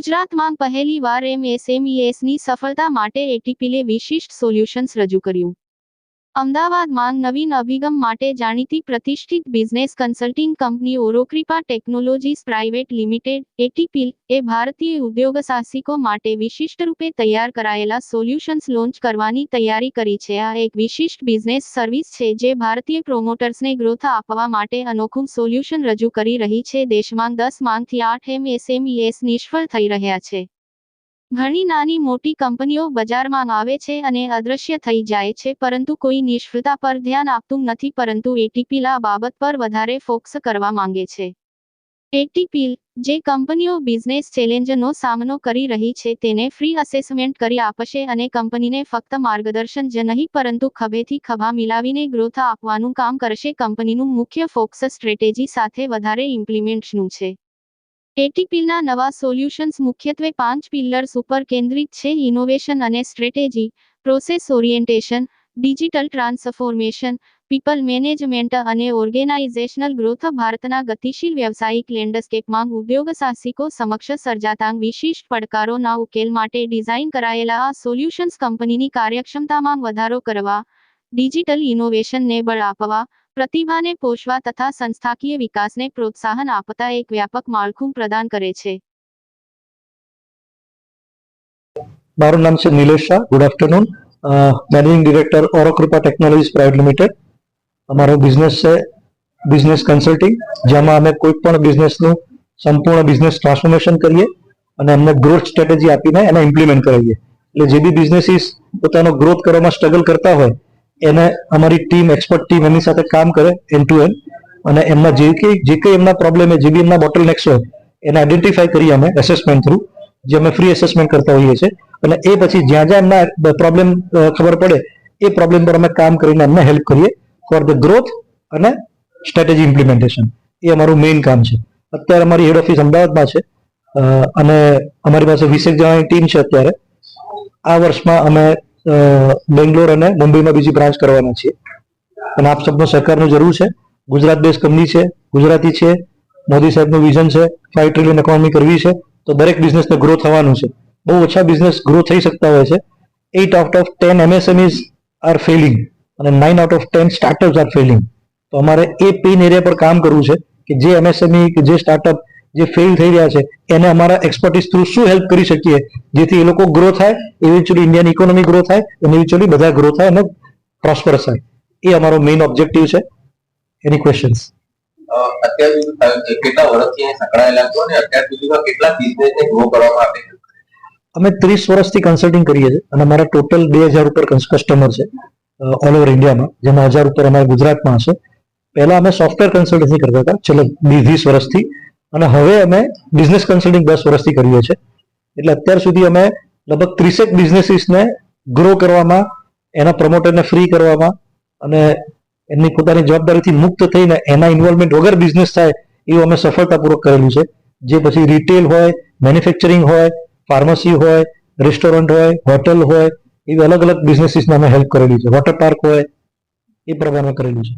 ગુજરાતમાં પહેલીવાર એમએસએમઈની સફળતા માટે એટીપીલે વિશિષ્ટ સોલ્યુશન્સ રજૂ કર્યું. અમદાવાદમાં નવીન અભિગમ માટે જાણીતી પ્રતિષ્ઠિત business consulting company Aurokripa technologies private limited ATPL એ ભારતીય ઉદ્યોગસાહસિકો માટે વિશિષ્ટ રૂપે તૈયાર કરાયેલા સોલ્યુશન્સ લોન્ચ કરવાની તૈયારી કરી છે. આ એક વિશિષ્ટ બિઝનેસ સર્વિસ છે જે ભારતીય પ્રોમોટર્સને ગ્રોથ આપવા માટે અનોખું સોલ્યુશન રજૂ કરી રહી છે. દેશમાં 10 માંથી 8 એમએસએમઈસ નિષ્ફળ થઈ રહ્યા છે. ઘણી નાની મોટી કંપનીઓ બજારમાં આવે છે અને અદૃશ્ય થઈ જાય છે, પરંતુ કોઈ નિષ્ફળતા પર ધ્યાન આપતું નથી. પરંતુ એટીપીલ આ બાબત પર વધારે ફોકસ કરવા માંગે છે. એટીપીલ, જે કંપનીઓ બિઝનેસ ચેલેન્જનો સામનો કરી રહી છે તેને ફ્રી અસેસમેન્ટ કરી આપશે અને કંપનીને ફક્ત માર્ગદર્શન જ નહીં પરંતુ ખભેથી ખભા મિલાવીને ગ્રોથ આપવાનું કામ કરશે. કંપનીનું મુખ્ય ફોકસ સ્ટ્રેટેજી સાથે વધારે ઇમ્પ્લિમેન્ટેશનનું છે. એટીપીલના નવા સોલ્યુશન્સ મુખ્યત્વે 5 પિલર્સ ઉપર કેન્દ્રિત છે: ઇનોવેશન અને strategy, process orientation, digital transformation, people management અને ઓર્ગેનાઇઝેશનલ ગ્રોથ. ભારતના ગતિશીલ વ્યવસાયિક લેન્ડસ્કેપમાં ઉદ્યોગસાહસિકો સમક્ષ સર્જાતા વિશિષ્ટ પડકારોના ઉકેલ માટે ડિઝાઇન કરાયેલા આ સોલ્યુશન્સ કંપનીની કાર્યક્ષમતામાં વધારો કરવા, ડિજિટલ ઇનોવેશનને બળ આપવા, પ્રતિભાને પોષવા તથા સંસ્થાકીય વિકાસને પ્રોત્સાહન આપતા એક વ્યાપક માળખું પ્રદાન કરે છે. મારું નામ છે Nilesh Shah. Good afternoon. Managing director Aurokripa technologies private limited. અમારો બિઝનેસ છે બિઝનેસ કન્સલ્ટિંગ, જેમાં અમે કોઈ પણ બિઝનેસનું સંપૂર્ણ બિઝનેસ ટ્રાન્સફોર્મેશન કરીએ અને એમને ગ્રોથ સ્ટ્રેટેજી આપીને એને ઇમ્પ્લિમેન્ટ કરાવીએ. એટલે જે બી બિઝનેસીસ પોતાનો ગ્રોથ કરવામાં સ્ટ્રગલ કરતા હોય એને અમારી ટીમ, એક્સપર્ટ ટીમ એમની સાથે કામ કરે એન્ડ ટુ એન્ડ, અને એમના જે કંઈ એમના પ્રોબ્લેમ હોય, જે બી એમના બોટલનેક્સ હોય એને આઈડેન્ટિફાઈ કરી અમે એસેસમેન્ટ થ્રુ, જે અમે ફ્રી એસેસમેન્ટ કરતા હોઈએ છીએ, અને એ પછી જ્યાં જ્યાં એમના પ્રોબ્લેમ ખબર પડે એ પ્રોબ્લેમ પર અમે કામ કરીને એમને હેલ્પ કરીએ ફોર ધ ગ્રોથ અને સ્ટ્રેટેજી ઇમ્પ્લિમેન્ટેશન. એ અમારું મેઇન કામ છે. અત્યારે અમારી હેડ ઓફિસ અમદાવાદમાં છે અને અમારી પાસે 20 જણાની ટીમ છે. અત્યારે આ વર્ષમાં અમે બેંગ્લોર અને મુંબઈમાં બીજી બ્રાન્ચ કરવાના છીએ, અને આપ સબનો સહકારનો જરૂર છે. ગુજરાત બેઝ કંપની છે, ગુજરાતી છે, મોદી સાહેબનું વિઝન છે 5 ટ્રિલિયન ઇકોનોમી કરવી છે, તો દરેક બિઝનેસને ગ્રો થવાનું છે. બહુ ઓછા બિઝનેસ ગ્રો થઈ શકતા હોય છે. 8 out of 10 MSMEs are failing અને 9 out of 10 startups are failing. તો અમારે એ પેઇન એરિયા પર કામ કરવું છે કે જે MSME કે જે સ્ટાર્ટઅપ જે ફેલ થઈ રહ્યા છે એને અમારા એક્સપર્ટીસ થ્રુ શું હેલ્પ કરી શકીએ જેથી એ લોકો ગ્રો થાય, ઇવેન્ચ્યુઅલી ઇન્ડિયન ઇકોનોમી ગ્રો થાય અને ઇવેન્ચ્યુઅલી બધા ગ્રો થાય અને પ્રોસ્પરસ થાય. એ અમારો મેઇન ઓબ્જેક્ટિવ છે. એની ક્વેશ્ચન્સ? અત્યાર સુધી કેટલા વર્ષથી સંકળાયેલા છો અને અત્યાર સુધીમાં કેટલા બિઝનેસને ગ્રો કરવા માટે? અમે 30 વર્ષથી કન્સલ્ટિંગ કરીએ છીએ અને અમારા ટોટલ 2000 ઉપર કસ્ટમર છે ઓલ ઓવર ઇન્ડિયામાં, જેમાં 1000 ઉપર અમારા ગુજરાતમાં હશે. પહેલા અમે સોફ્ટવેર કન્સલ્ટન્સી કરતા હતા છેલ્લા 20 વર્ષથી, અને હવે અમે બિઝનેસ કન્સલ્ટિંગ 10 વર્ષથી કરીએ છીએ. એટલે અત્યાર સુધી અમે લગભગ 30 બિઝનેસીસને ગ્રો કરવામાં, એના પ્રમોટરને ફ્રી કરવામાં અને એમની પોતાની જવાબદારીથી મુક્ત થઈને એના ઇન્વોલ્વમેન્ટ વગર બિઝનેસ થાય એવું અમે સફળતાપૂર્વક કરેલું છે. જે પછી રિટેલ હોય, મેન્યુફેક્ચરિંગ હોય, ફાર્મસી હોય, રેસ્ટોરન્ટ હોય, હોટલ હોય, એવી અલગ અલગ બિઝનેસીસને અમે હેલ્પ કરેલી છે. વોટર પાર્ક હોય, એ પ્રમાણે કરેલું છે.